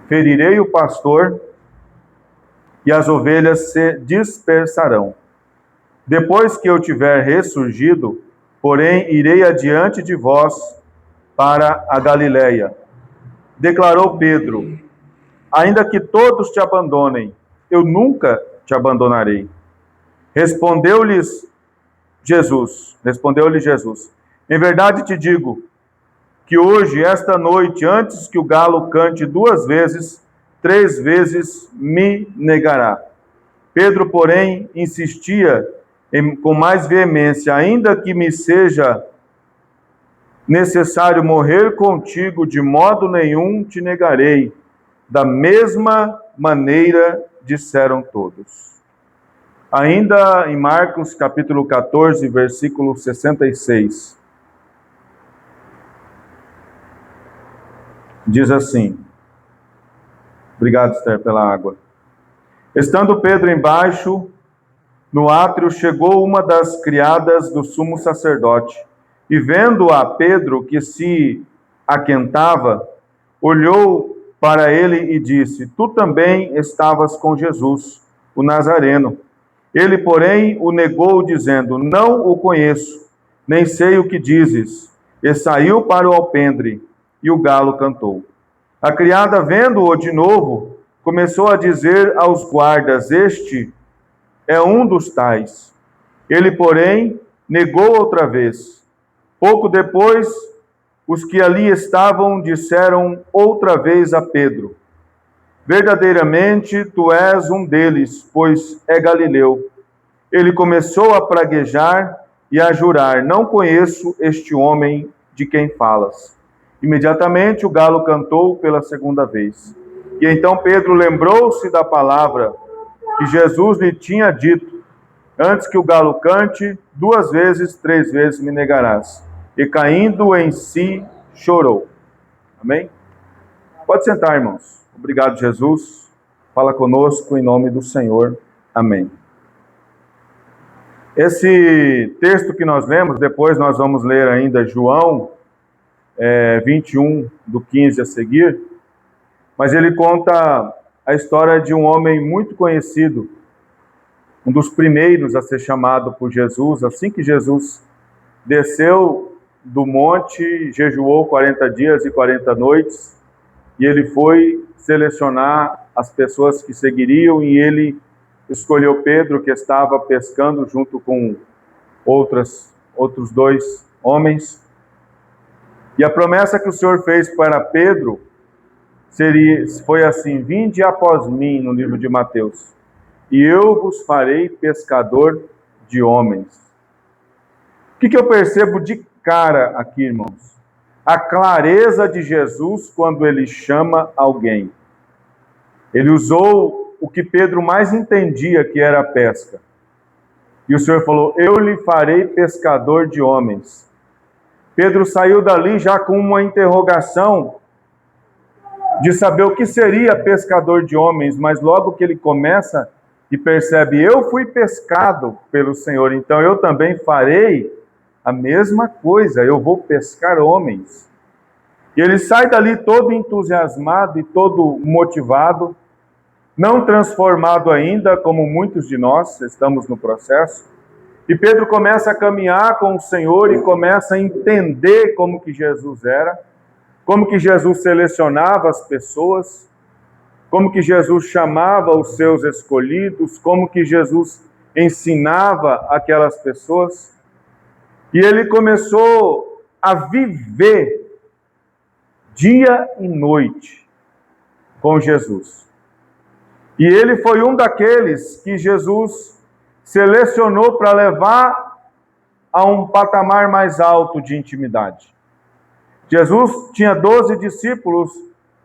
ferirei o pastor e as ovelhas se dispersarão. Depois que eu tiver ressurgido, porém, irei adiante de vós para a Galiléia. Declarou Pedro: ainda que todos te abandonem, eu nunca te abandonarei. Respondeu-lhe Jesus, em verdade te digo, que hoje, esta noite, antes que o galo cante 2 vezes, 3 vezes me negará. Pedro, porém, insistia com mais veemência: ainda que me seja necessário morrer contigo, de modo nenhum te negarei. Da mesma maneira disseram todos. Ainda em Marcos, capítulo 14, versículo 66. Diz assim. Obrigado, Esther, pela água. Estando Pedro embaixo, no átrio, chegou uma das criadas do sumo sacerdote, e vendo a Pedro que se aquentava, olhou para ele e disse: tu também estavas com Jesus, o Nazareno. Ele, porém, o negou, dizendo: não o conheço, nem sei o que dizes. E saiu para o alpendre, e o galo cantou. A criada, vendo-o de novo, começou a dizer aos guardas: este é um dos tais. Ele, porém, negou outra vez. Pouco depois, os que ali estavam disseram outra vez a Pedro: verdadeiramente tu és um deles, pois é galileu. Ele começou a praguejar e a jurar: não conheço este homem de quem falas. Imediatamente o galo cantou pela segunda vez. E então Pedro lembrou-se da palavra que Jesus lhe tinha dito: antes que o galo cante 2 vezes, 3 vezes me negarás. E caindo em si, chorou. Amém? Pode sentar, irmãos. Obrigado, Jesus. Fala conosco em nome do Senhor. Amém. Esse texto que nós lemos, depois nós vamos ler ainda João 21, do 15 a seguir, mas ele conta a história de um homem muito conhecido, um dos primeiros a ser chamado por Jesus, assim que Jesus desceu do monte, jejuou 40 dias e 40 noites, e ele foi selecionar as pessoas que seguiriam, e ele escolheu Pedro, que estava pescando junto com outros 2 homens. E a promessa que o Senhor fez para Pedro foi assim: vinde após mim, no livro de Mateus, e eu vos farei pescador de homens. O que eu percebo de cara aqui, irmãos? A clareza de Jesus quando ele chama alguém. Ele usou o que Pedro mais entendia, que era a pesca. E o Senhor falou: eu lhe farei pescador de homens. Pedro saiu dali já com uma interrogação de saber o que seria pescador de homens, mas logo que ele começa e percebe: eu fui pescado pelo Senhor, então eu também farei a mesma coisa, eu vou pescar homens. E ele sai dali todo entusiasmado e todo motivado, não transformado ainda, como muitos de nós estamos no processo. E Pedro começa a caminhar com o Senhor e começa a entender como que Jesus era, como que Jesus selecionava as pessoas, como que Jesus chamava os seus escolhidos, como que Jesus ensinava aquelas pessoas. E ele começou a viver dia e noite com Jesus. E ele foi um daqueles que Jesus selecionou para levar a um patamar mais alto de intimidade. Jesus tinha 12 discípulos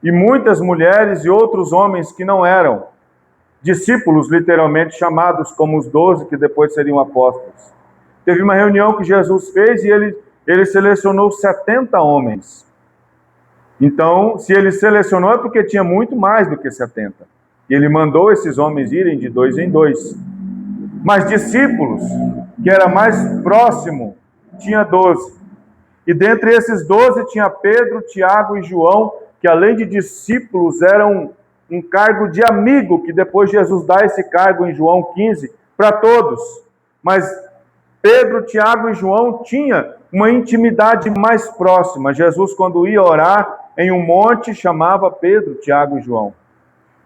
e muitas mulheres e outros homens que não eram discípulos, literalmente chamados como os 12, que depois seriam apóstolos. Teve uma reunião que Jesus fez e ele selecionou 70 homens. Então, se ele selecionou é porque tinha muito mais do que 70. E ele mandou esses homens irem de 2 em 2. Mas discípulos, que era mais próximo, tinha 12. E dentre esses 12 tinha Pedro, Tiago e João, que além de discípulos eram um cargo de amigo, que depois Jesus dá esse cargo em João 15 para todos. Mas Pedro, Tiago e João tinham uma intimidade mais próxima. Jesus, quando ia orar em um monte, chamava Pedro, Tiago e João.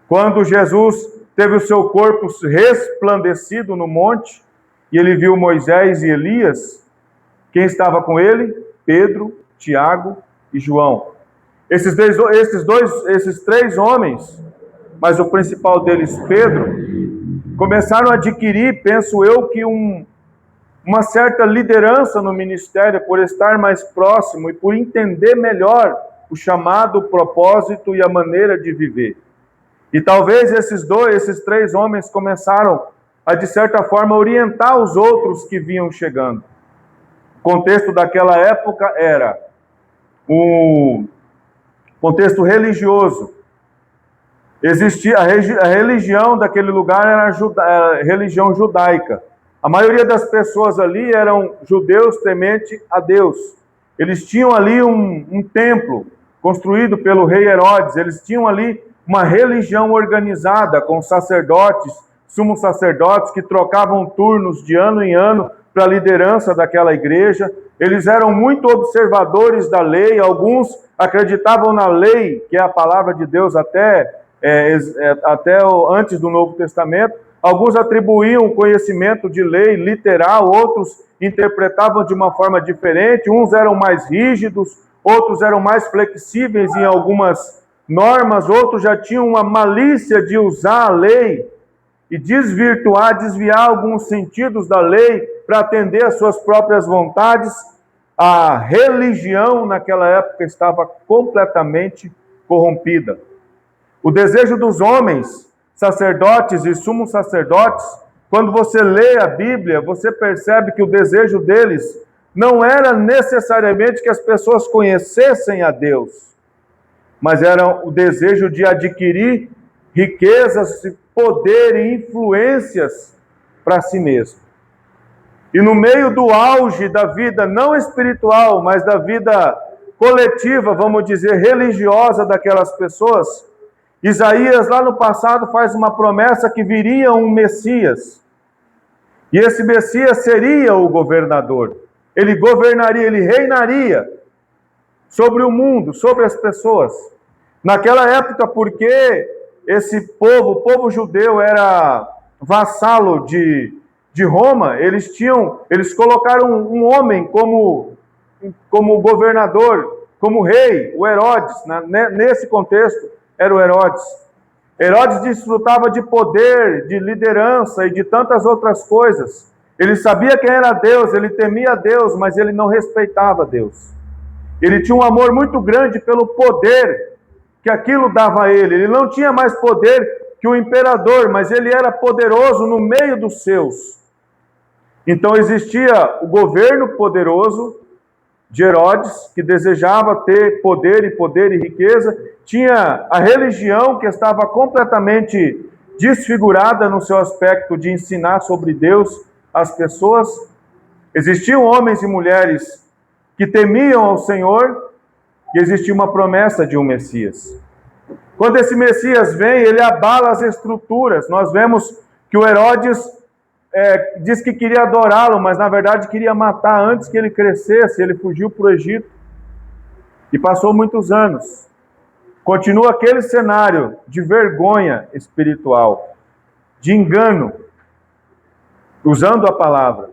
Quando Jesus teve o seu corpo resplandecido no monte, e ele viu Moisés e Elias, quem estava com ele? Pedro, Tiago e João. Esses três homens, mas o principal deles, Pedro, começaram a adquirir, penso eu, que uma certa liderança no ministério, por estar mais próximo e por entender melhor o chamado, o propósito e a maneira de viver. E talvez esses três homens começaram a, de certa forma, orientar os outros que vinham chegando. O contexto daquela época era o contexto religioso. Existia a religião daquele lugar era a religião judaica. A maioria das pessoas ali eram judeus temente a Deus. Eles tinham ali um templo construído pelo rei Herodes. Eles tinham ali uma religião organizada com sacerdotes, sumos sacerdotes que trocavam turnos de ano em ano para a liderança daquela igreja. Eles eram muito observadores da lei. Alguns acreditavam na lei, que é a palavra de Deus até antes do Novo Testamento. Alguns atribuíam conhecimento de lei literal, outros interpretavam de uma forma diferente. Uns eram mais rígidos, outros eram mais flexíveis em algumas normas, outros já tinham uma malícia de usar a lei e desviar alguns sentidos da lei para atender às suas próprias vontades. A religião naquela época estava completamente corrompida. O desejo dos homens, sacerdotes e sumos sacerdotes, quando você lê a Bíblia, você percebe que o desejo deles não era necessariamente que as pessoas conhecessem a Deus, mas era o desejo de adquirir riquezas, poder e influências para si mesmo. E no meio do auge da vida não espiritual, mas da vida coletiva, vamos dizer, religiosa daquelas pessoas, Isaías lá no passado faz uma promessa que viria um Messias. E esse Messias seria o governador. Ele governaria, ele reinaria sobre o mundo, sobre as pessoas. Naquela época, porque esse povo, o povo judeu, era vassalo de Roma, eles colocaram um homem como governador, como rei, o Herodes. Nesse contexto, era o Herodes. Herodes desfrutava de poder, de liderança e de tantas outras coisas. Ele sabia quem era Deus, ele temia Deus, mas ele não respeitava Deus. Ele tinha um amor muito grande pelo poder que aquilo dava a ele. Ele não tinha mais poder que o imperador, mas ele era poderoso no meio dos seus. Então existia o governo poderoso de Herodes, que desejava ter poder e riqueza. Tinha a religião, que estava completamente desfigurada no seu aspecto de ensinar sobre Deus às pessoas. Existiam homens e mulheres que temiam ao Senhor, e existia uma promessa de um Messias. Quando esse Messias vem, ele abala as estruturas. Nós vemos que o Herodes diz que queria adorá-lo, mas na verdade queria matar antes que ele crescesse. Ele fugiu para o Egito e passou muitos anos. Continua aquele cenário de vergonha espiritual, de engano, usando a palavra.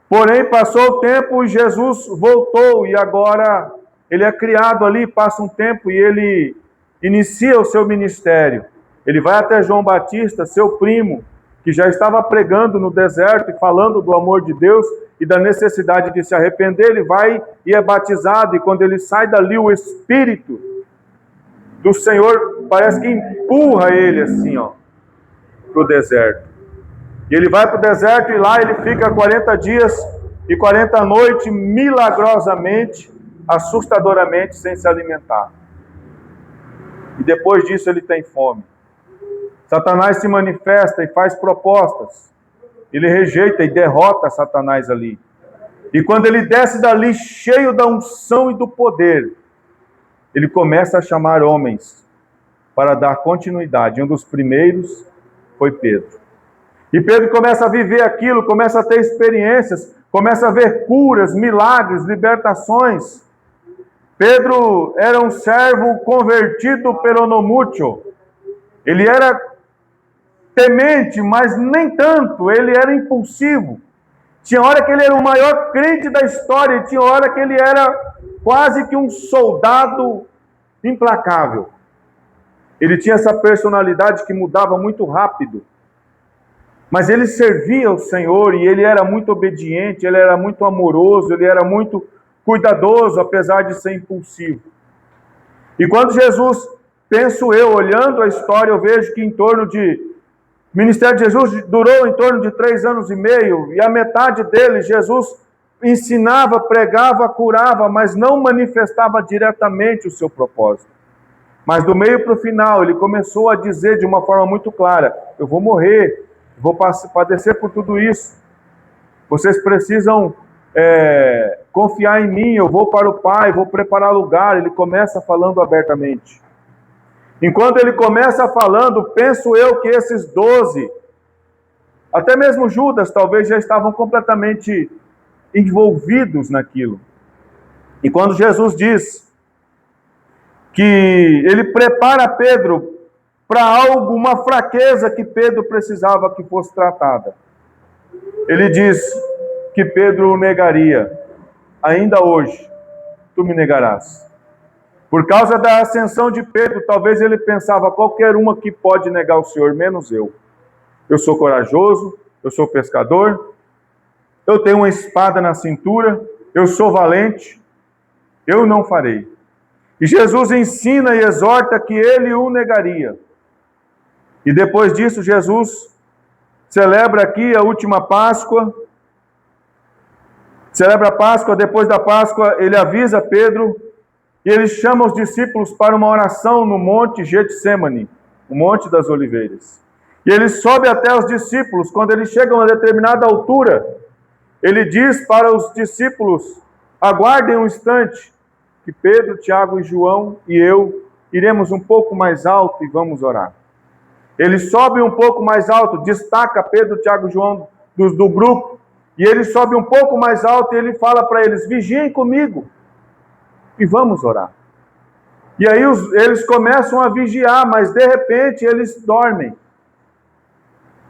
Porém, passou o tempo e Jesus voltou, e agora ele é criado ali, passa um tempo e ele inicia o seu ministério. Ele vai até João Batista, seu primo, que já estava pregando no deserto e falando do amor de Deus e da necessidade de se arrepender. Ele vai e é batizado, e quando ele sai dali, o Espírito do Senhor parece que empurra ele assim, para o deserto. E ele vai para o deserto e lá ele fica 40 dias e 40 noites, milagrosamente, assustadoramente, sem se alimentar. E depois disso ele tem fome. Satanás se manifesta e faz propostas. Ele rejeita e derrota Satanás ali. E quando ele desce dali cheio da unção e do poder, ele começa a chamar homens para dar continuidade. Um dos primeiros foi Pedro. E Pedro começa a viver aquilo, começa a ter experiências, começa a ver curas, milagres, libertações. Pedro era um servo convertido pelo nomútil. Ele era temente, mas nem tanto, ele era impulsivo. Tinha hora que ele era o maior crente da história, e tinha hora que ele era quase que um soldado implacável. Ele tinha essa personalidade que mudava muito rápido. Mas ele servia ao Senhor e ele era muito obediente, ele era muito amoroso, ele era muito cuidadoso, apesar de ser impulsivo. E quando Jesus, penso eu, olhando a história, eu vejo que o ministério de Jesus durou em torno de 3 anos e meio, e a metade dele, Jesus ensinava, pregava, curava, mas não manifestava diretamente o seu propósito. Mas do meio para o final, ele começou a dizer de uma forma muito clara: eu vou morrer, vou padecer por tudo isso. Vocês precisam confiar em mim, eu vou para o Pai, vou preparar lugar. Ele começa falando abertamente. Enquanto ele começa falando, penso eu que esses 12, até mesmo Judas, talvez já estavam completamente envolvidos naquilo. E quando Jesus diz que ele prepara Pedro para algo, uma fraqueza que Pedro precisava que fosse tratada. Ele diz que Pedro o negaria. Ainda hoje, tu me negarás. Por causa da ascensão de Pedro, talvez ele pensava: qualquer uma que pode negar o Senhor, menos eu. Eu sou corajoso, eu sou pescador, eu tenho uma espada na cintura, eu sou valente, eu não farei. E Jesus ensina e exorta que ele o negaria. E depois disso, Jesus celebra aqui a última Páscoa. Celebra a Páscoa, depois da Páscoa, ele avisa Pedro e ele chama os discípulos para uma oração no Monte Getsêmani, o Monte das Oliveiras. E ele sobe até os discípulos. Quando eles chegam a determinada altura, ele diz para os discípulos: aguardem um instante, que Pedro, Tiago e João e eu iremos um pouco mais alto e vamos orar. Ele sobe um pouco mais alto, destaca Pedro, Tiago e João do grupo, e ele sobe um pouco mais alto e ele fala para eles: vigiem comigo e vamos orar. E aí eles começam a vigiar, mas de repente eles dormem.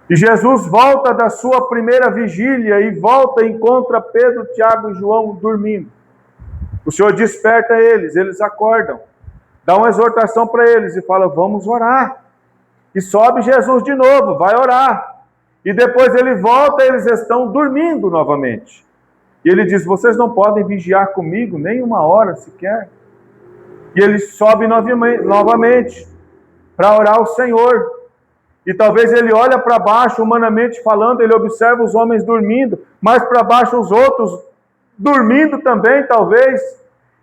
E Jesus volta da sua primeira vigília e volta e encontra Pedro, Tiago e João dormindo. O Senhor desperta eles acordam, dá uma exortação para eles e fala: vamos orar. E sobe Jesus de novo, vai orar. E depois ele volta e eles estão dormindo novamente. E ele diz: vocês não podem vigiar comigo nem uma hora sequer. E ele sobe novamente para orar ao Senhor. E talvez ele olha para baixo, humanamente falando, ele observa os homens dormindo, mais para baixo os outros dormindo também, talvez.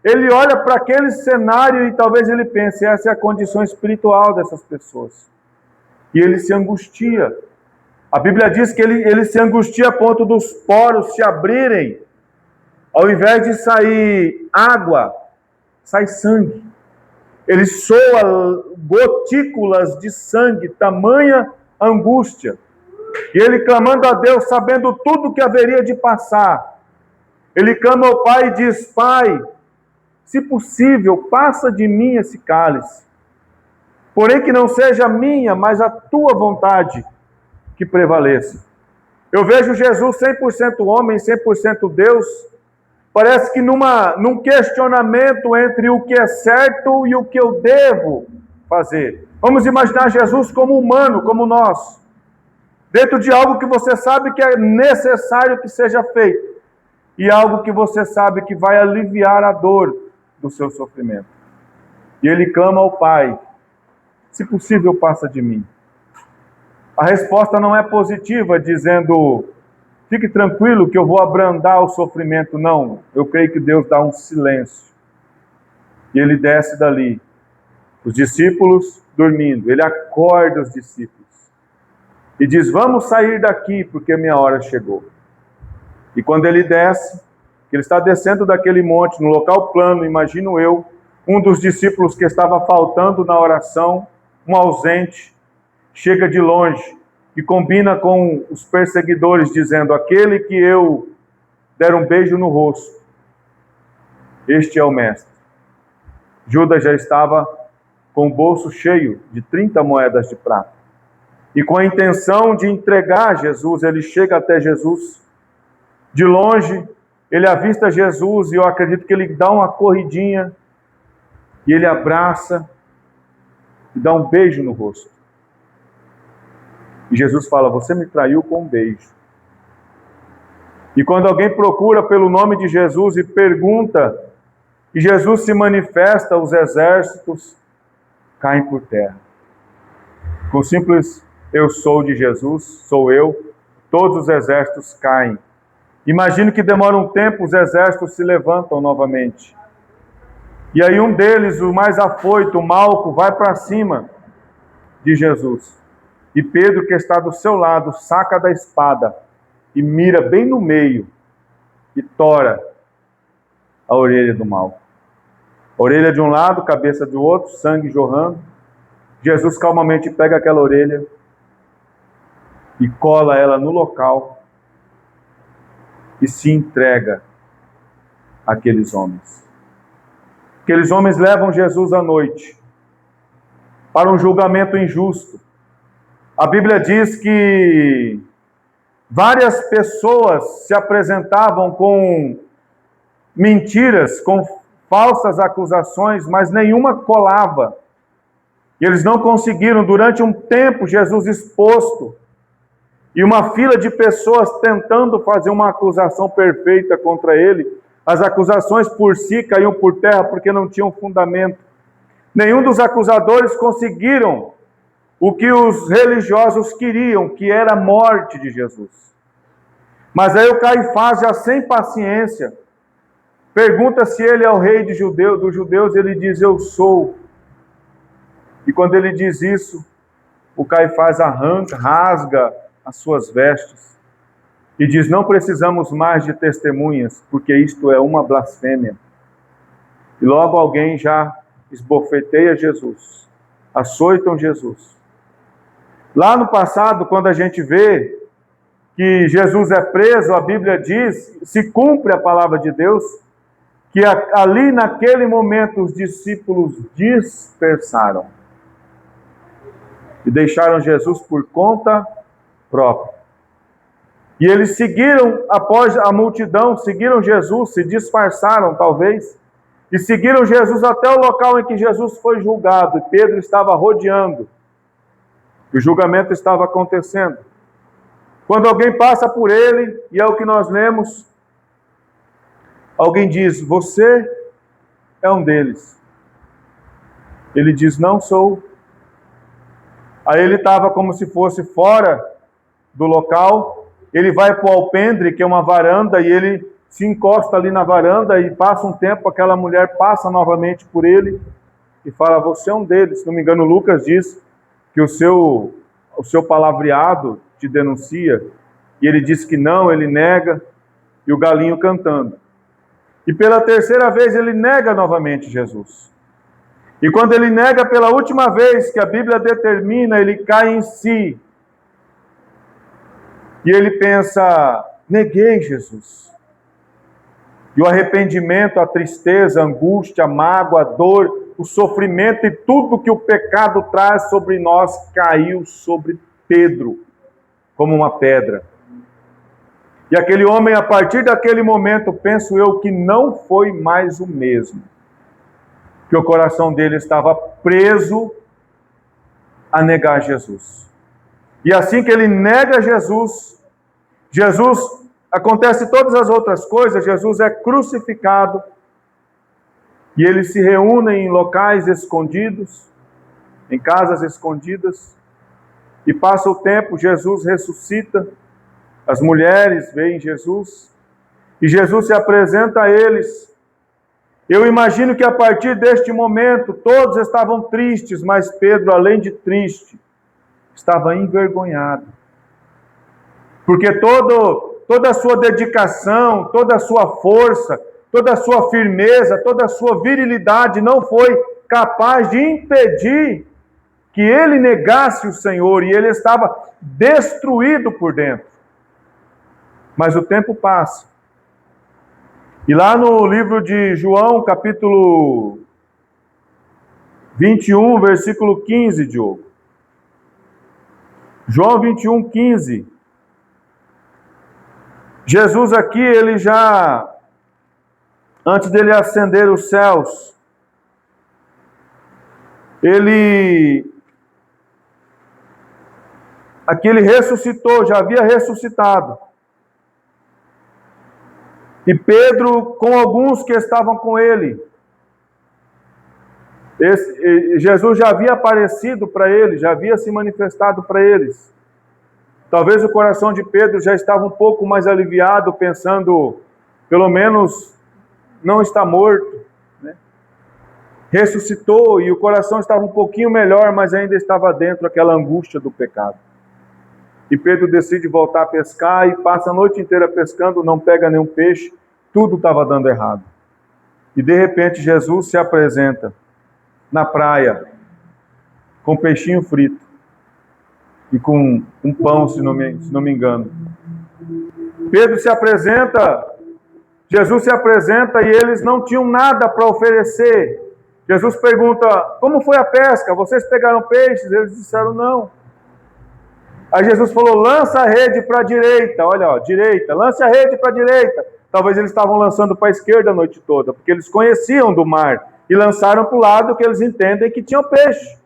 Ele olha para aquele cenário e talvez ele pense: essa é a condição espiritual dessas pessoas. E ele se angustia. A Bíblia diz que ele se angustia a ponto dos poros se abrirem. Ao invés de sair água, sai sangue. Ele soa gotículas de sangue, tamanha angústia. E ele clamando a Deus, sabendo tudo que haveria de passar. Ele clama ao Pai e diz: Pai, se possível, passa de mim esse cálice. Porém que não seja a minha, mas a tua vontade que prevaleça. Eu vejo Jesus 100% homem, 100% Deus. Parece que num questionamento entre o que é certo e o que eu devo fazer. Vamos imaginar Jesus como humano, como nós. Dentro de algo que você sabe que é necessário que seja feito. E algo que você sabe que vai aliviar a dor do seu sofrimento. E ele clama ao Pai: se possível, passa de mim. A resposta não é positiva, dizendo: fique tranquilo que eu vou abrandar o sofrimento. Não, eu creio que Deus dá um silêncio. E ele desce dali. Os discípulos dormindo. Ele acorda os discípulos. E diz: vamos sair daqui porque a minha hora chegou. E quando ele desce, que ele está descendo daquele monte, no local plano, imagino eu, um dos discípulos que estava faltando na oração, um ausente, chega de longe e combina com os perseguidores, dizendo: aquele que eu der um beijo no rosto, este é o mestre. Judas já estava com o bolso cheio de 30 moedas de prata. E com a intenção de entregar Jesus, ele chega até Jesus. De longe, ele avista Jesus e eu acredito que ele dá uma corridinha e ele abraça e dá um beijo no rosto. E Jesus fala: você me traiu com um beijo. E quando alguém procura pelo nome de Jesus e pergunta, e Jesus se manifesta, os exércitos caem por terra. Com simples eu sou de Jesus, sou eu, todos os exércitos caem. Imagino que demora um tempo, os exércitos se levantam novamente. E aí um deles, o mais afoito, o Malco, vai para cima de Jesus. E Pedro, que está do seu lado, saca da espada e mira bem no meio e tora a orelha do Malco. Orelha de um lado, cabeça do outro, sangue jorrando. Jesus calmamente pega aquela orelha e cola ela no local e se entrega àqueles homens. Aqueles homens levam Jesus à noite para um julgamento injusto. A Bíblia diz que várias pessoas se apresentavam com mentiras, com falsas acusações, mas nenhuma colava. E eles não conseguiram, durante um tempo, Jesus exposto, e uma fila de pessoas tentando fazer uma acusação perfeita contra ele. As acusações por si caíam por terra porque não tinham fundamento. Nenhum dos acusadores conseguiram o que os religiosos queriam, que era a morte de Jesus. Mas aí o Caifás, já sem paciência, pergunta se ele é o rei dos judeus, ele diz: eu sou. E quando ele diz isso, o Caifás rasga as suas vestes e diz: não precisamos mais de testemunhas, porque isto é uma blasfêmia. E logo alguém já esbofeteia Jesus, açoitam Jesus. Lá no passado, quando a gente vê que Jesus é preso, a Bíblia diz, se cumpre a palavra de Deus, que ali naquele momento os discípulos dispersaram e deixaram Jesus por conta própria. E eles seguiram após a multidão, seguiram Jesus, se disfarçaram talvez, e seguiram Jesus até o local em que Jesus foi julgado, e Pedro estava rodeando, e o julgamento estava acontecendo. Quando alguém passa por ele, e é o que nós lemos, alguém diz: você é um deles. Ele diz: não sou. Aí ele estava como se fosse fora do local, ele vai para o alpendre, que é uma varanda, e ele se encosta ali na varanda e passa um tempo, aquela mulher passa novamente por ele e fala: você é um deles. Se não me engano, Lucas diz que o seu palavreado te denuncia, e ele diz que não, ele nega, e o galinho cantando. E pela terceira vez ele nega novamente Jesus. E quando ele nega pela última vez, que a Bíblia determina, ele cai em si. E ele pensa: neguei Jesus. E o arrependimento, a tristeza, a angústia, a mágoa, a dor, o sofrimento e tudo que o pecado traz sobre nós caiu sobre Pedro, como uma pedra. E aquele homem, a partir daquele momento, penso eu, que não foi mais o mesmo. Que o coração dele estava preso a negar Jesus. E assim que ele nega Jesus, acontece todas as outras coisas, Jesus é crucificado, e eles se reúnem em locais escondidos, em casas escondidas, e passa o tempo, Jesus ressuscita, as mulheres veem Jesus, e Jesus se apresenta a eles. Eu imagino que a partir deste momento, todos estavam tristes, mas Pedro, além de triste, estava envergonhado. Porque toda a sua dedicação, toda a sua força, toda a sua firmeza, toda a sua virilidade não foi capaz de impedir que ele negasse o Senhor, e ele estava destruído por dentro. Mas o tempo passa. E lá no livro de João, capítulo 21, versículo 15, Diogo. João 21, 15. Jesus aqui, ele já, antes dele ascender os céus, aqui ele ressuscitou, já havia ressuscitado. E Pedro, com alguns que estavam com ele, Jesus já havia aparecido para eles, já havia se manifestado para eles. Talvez o coração de Pedro já estava um pouco mais aliviado, pensando, pelo menos não está morto, né? Ressuscitou e o coração estava um pouquinho melhor, mas ainda estava dentro aquela angústia do pecado. E Pedro decide voltar a pescar e passa a noite inteira pescando, não pega nenhum peixe, tudo estava dando errado. E de repente Jesus se apresenta na praia, com peixinho frito e com um pão, se não me engano. Pedro se apresenta, Jesus se apresenta e eles não tinham nada para oferecer. Jesus pergunta, como foi a pesca? Vocês pegaram peixes? Eles disseram não. Aí Jesus falou, lança a rede para a direita, olha, ó, direita, lance a rede para a direita. Talvez eles estavam lançando para a esquerda a noite toda, porque eles conheciam do mar e lançaram para o lado que eles entendem que tinham peixe.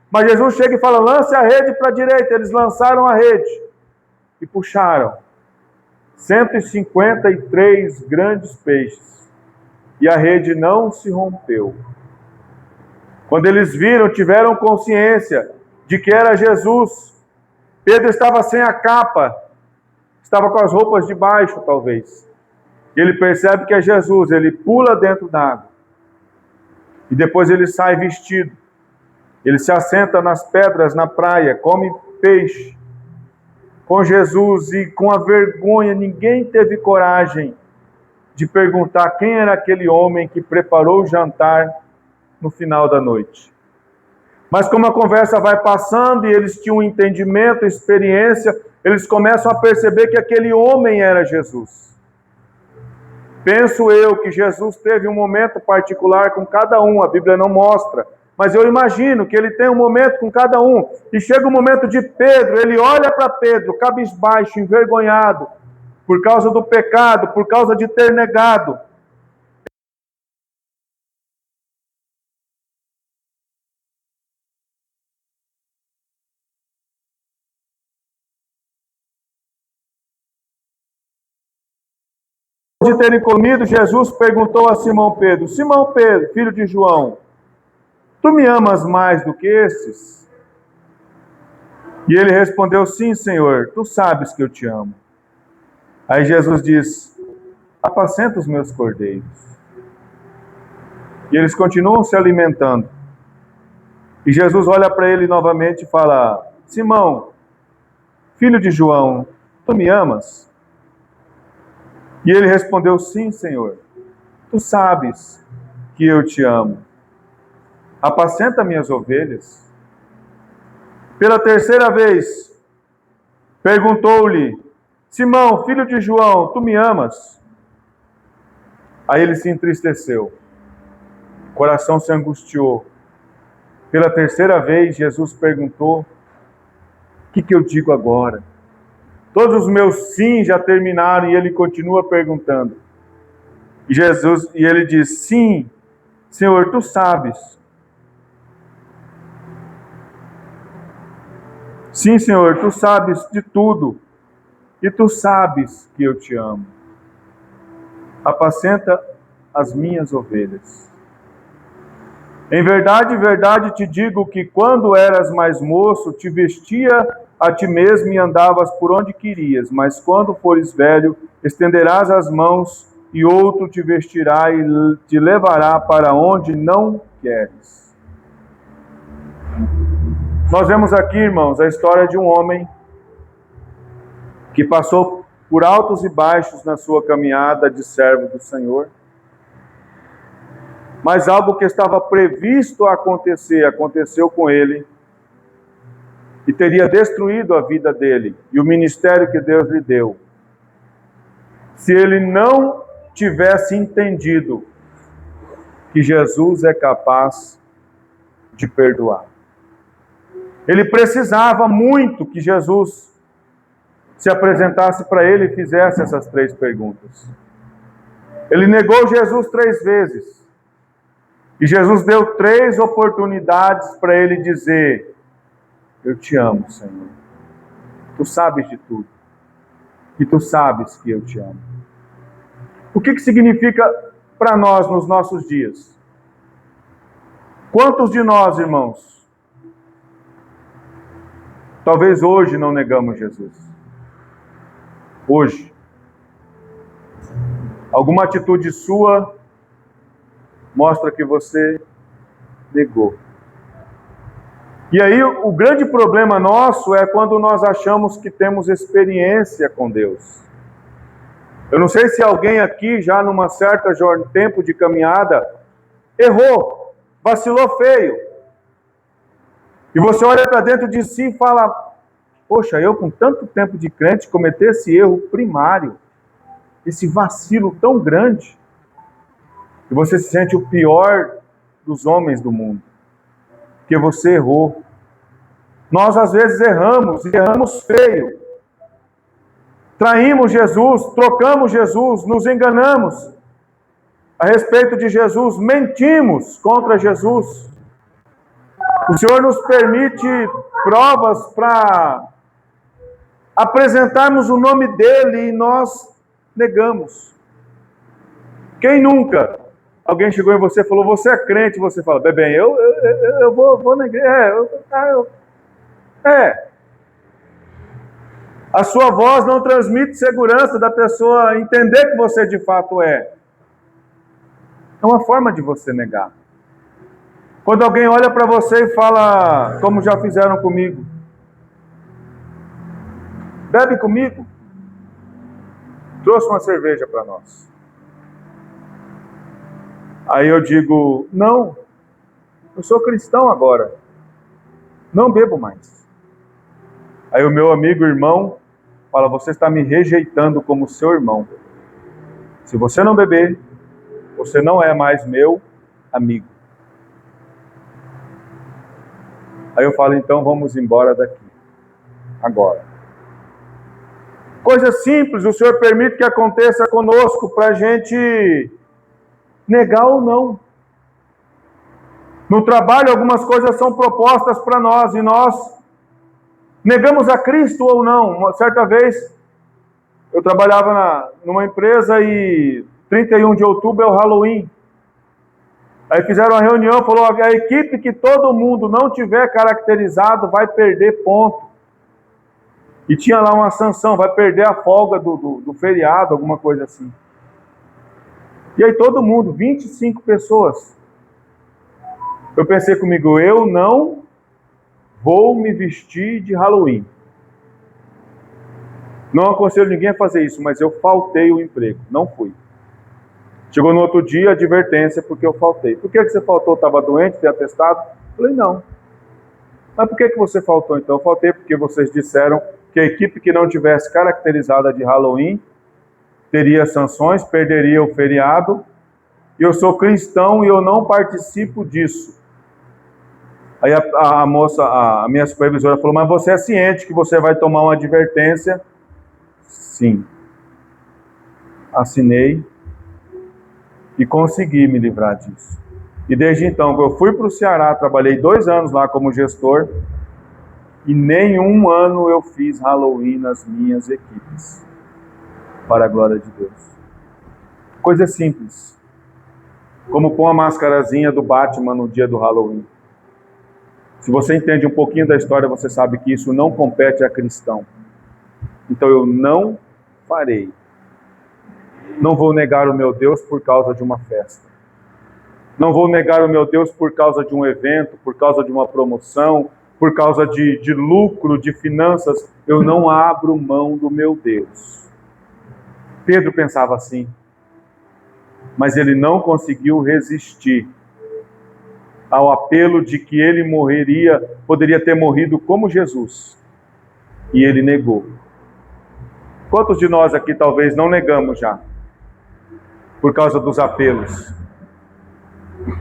Mas Jesus chega e fala, lance a rede para a direita. Eles lançaram a rede e puxaram 153 grandes peixes. E a rede não se rompeu. Quando eles viram, tiveram consciência de que era Jesus. Pedro estava sem a capa, estava com as roupas de baixo, talvez. Ele percebe que é Jesus, ele pula dentro d'água. E depois ele sai vestido. Ele se assenta nas pedras, na praia, come peixe. Com Jesus e com a vergonha, ninguém teve coragem de perguntar quem era aquele homem que preparou o jantar no final da noite. Mas como a conversa vai passando e eles tinham um entendimento, experiência, eles começam a perceber que aquele homem era Jesus. Penso eu que Jesus teve um momento particular com cada um, a Bíblia não mostra, mas eu imagino que ele tem um momento com cada um, e chega o momento de Pedro, ele olha para Pedro, cabisbaixo, envergonhado, por causa do pecado, por causa de ter negado. De terem comido, Jesus perguntou a Simão Pedro, Simão Pedro, filho de João, tu me amas mais do que esses? E ele respondeu, sim, Senhor, tu sabes que eu te amo. Aí Jesus diz, apacenta os meus cordeiros. E eles continuam se alimentando. E Jesus olha para ele novamente e fala, Simão, filho de João, tu me amas? E ele respondeu, sim, Senhor, tu sabes que eu te amo. Apacenta minhas ovelhas. Pela terceira vez, perguntou-lhe, Simão, filho de João, tu me amas? Aí ele se entristeceu, o coração se angustiou. Pela terceira vez, Jesus perguntou, o que eu digo agora? Todos os meus sim já terminaram e ele continua perguntando. E ele diz, sim, Senhor, tu sabes. Sim, Senhor, tu sabes de tudo. E tu sabes que eu te amo. Apacenta as minhas ovelhas. Em verdade te digo que quando eras mais moço, te vestia a ti mesmo e andavas por onde querias, mas quando fores velho, estenderás as mãos e outro te vestirá e te levará para onde não queres. Nós vemos aqui, irmãos, a história de um homem que passou por altos e baixos na sua caminhada de servo do Senhor. mas algo que estava previsto a acontecer, aconteceu com ele, e teria destruído a vida dele e o ministério que Deus lhe deu, se ele não tivesse entendido que Jesus é capaz de perdoar. Ele precisava muito que Jesus se apresentasse para ele e fizesse essas 3 perguntas. Ele negou Jesus 3 vezes. E Jesus deu 3 oportunidades para ele dizer: eu te amo, Senhor. Tu sabes de tudo. E tu sabes que eu te amo. O que significa para nós nos nossos dias? Quantos de nós, irmãos, talvez hoje não negamos Jesus? Hoje. Alguma atitude sua mostra que você negou. E aí o grande problema nosso é quando nós achamos que temos experiência com Deus. Eu não sei se alguém aqui, já numa certa tempo de caminhada, errou, vacilou feio. E você olha para dentro de si e fala: poxa, eu com tanto tempo de crente cometer esse erro primário, esse vacilo tão grande, e você se sente o pior dos homens do mundo, porque você errou. Nós às vezes erramos, e erramos feio. Traímos Jesus, trocamos Jesus, nos enganamos a respeito de Jesus, mentimos contra Jesus. O Senhor nos permite provas para apresentarmos o nome dele e nós negamos. Quem nunca? Alguém chegou em você e falou: você é crente, e você fala: bem, eu vou na igreja. A sua voz não transmite segurança da pessoa entender que você de fato é. É uma forma de você negar. Quando alguém olha para você e fala, como já fizeram comigo: bebe comigo. Trouxe uma cerveja para nós. Aí eu digo: não, eu sou cristão agora, não bebo mais. Aí o meu amigo, irmão, fala: você está me rejeitando como seu irmão. Se você não beber, você não é mais meu amigo. Aí eu falo: então vamos embora daqui, agora. Coisa simples, o Senhor permite que aconteça conosco para a gente negar ou não. No trabalho, algumas coisas são propostas para nós e nós negamos a Cristo ou não. Uma certa vez, eu trabalhava numa empresa e 31 de outubro é o Halloween. Aí fizeram uma reunião, falou: a equipe que todo mundo não tiver caracterizado vai perder ponto. E tinha lá uma sanção, vai perder a folga do feriado, alguma coisa assim. E aí todo mundo, 25 pessoas. Eu pensei comigo: eu não vou me vestir de Halloween. Não aconselho ninguém a fazer isso, mas eu faltei o emprego, não fui. Chegou no outro dia, advertência, porque eu faltei. Por que você faltou? Estava doente, tem atestado? Falei: não. Mas por que você faltou então? Eu faltei porque vocês disseram que a equipe que não tivesse caracterizada de Halloween teria sanções, perderia o feriado. Eu sou cristão e eu não participo disso. Aí a moça, a minha supervisora falou: mas você é ciente que você vai tomar uma advertência? Sim. Assinei e consegui me livrar disso. E desde então, eu fui para o Ceará, trabalhei 2 anos lá como gestor, e nenhum ano eu fiz Halloween nas minhas equipes, para a glória de Deus. Coisa simples, como pôr a máscarazinha do Batman no dia do Halloween. Se você entende um pouquinho da história, você sabe que isso não compete a cristão. Então eu não farei. Não vou negar o meu Deus por causa de uma festa. Não vou negar o meu Deus por causa de um evento, por causa de uma promoção, por causa de lucro, de finanças. Eu não abro mão do meu Deus. Pedro pensava assim, mas ele não conseguiu resistir ao apelo de que ele poderia ter morrido como Jesus. E ele negou. Quantos de nós aqui talvez não negamos já? Por causa dos apelos.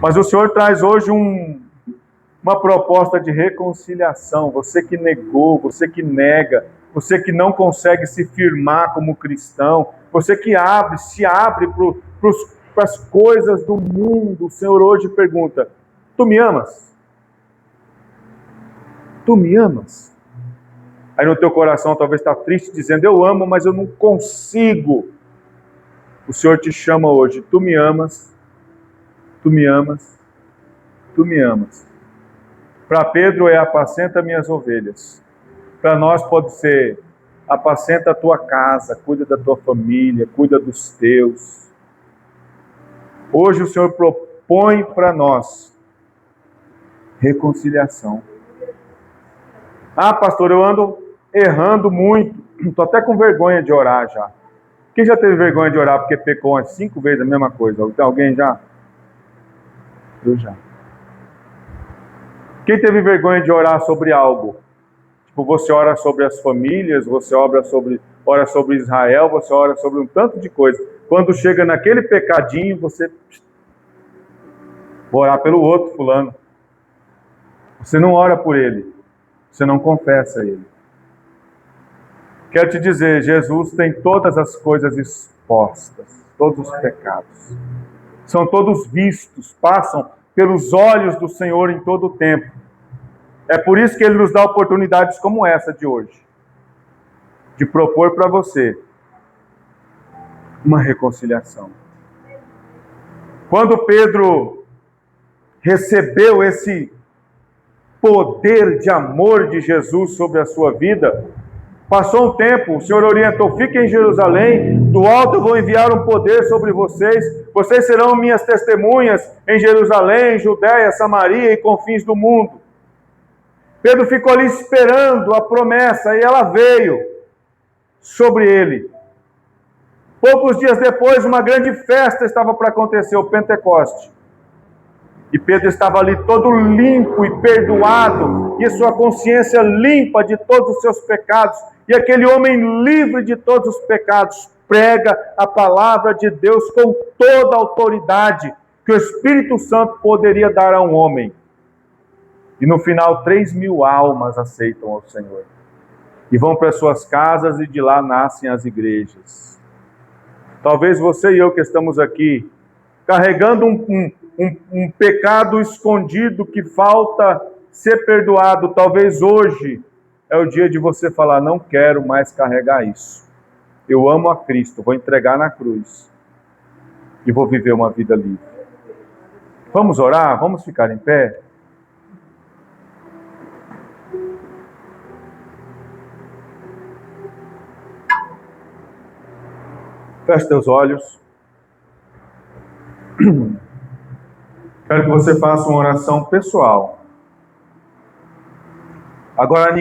Mas o Senhor traz hoje uma proposta de reconciliação. Você que negou, você que nega, você que não consegue se firmar como cristão, você que se abre para as coisas do mundo. O Senhor hoje pergunta: tu me amas? Tu me amas? Aí no teu coração talvez está triste, dizendo: eu amo, mas eu não consigo. O Senhor te chama hoje: tu me amas? Tu me amas? Tu me amas? Para Pedro é: apacenta minhas ovelhas. Para nós pode ser: apacenta a tua casa, cuida da tua família, cuida dos teus. Hoje o Senhor propõe para nós reconciliação. Ah, pastor, eu ando errando muito, estou até com vergonha de orar já. Quem já teve vergonha de orar porque pecou umas 5 vezes a mesma coisa? Alguém já? Eu já. Quem teve vergonha de orar sobre algo? Tipo, você ora sobre as famílias, você ora sobre Israel, você ora sobre um tanto de coisa. Quando chega naquele pecadinho, você... vou orar pelo outro fulano. Você não ora por ele. Você não confessa ele. Quero te dizer, Jesus tem todas as coisas expostas, todos os pecados. São todos vistos, passam pelos olhos do Senhor em todo o tempo. É por isso que Ele nos dá oportunidades como essa de hoje, de propor para você uma reconciliação. Quando Pedro recebeu esse poder de amor de Jesus sobre a sua vida, passou um tempo, o Senhor orientou: fiquem em Jerusalém, do alto eu vou enviar um poder sobre vocês, vocês serão minhas testemunhas em Jerusalém, Judéia, Samaria e confins do mundo. Pedro ficou ali esperando a promessa e ela veio sobre ele. Poucos dias depois, uma grande festa estava para acontecer, o Pentecoste. E Pedro estava ali todo limpo e perdoado, e sua consciência limpa de todos os seus pecados. E aquele homem livre de todos os pecados prega a palavra de Deus com toda a autoridade que o Espírito Santo poderia dar a um homem. E no final, 3.000 almas aceitam ao Senhor. E vão para suas casas e de lá nascem as igrejas. Talvez você e eu que estamos aqui, carregando um pecado escondido que falta ser perdoado, talvez hoje é o dia de você falar: não quero mais carregar isso. Eu amo a Cristo, vou entregar na cruz e vou viver uma vida livre. Vamos orar? Vamos ficar em pé? Feche teus olhos. Quero que você faça uma oração pessoal. Agora,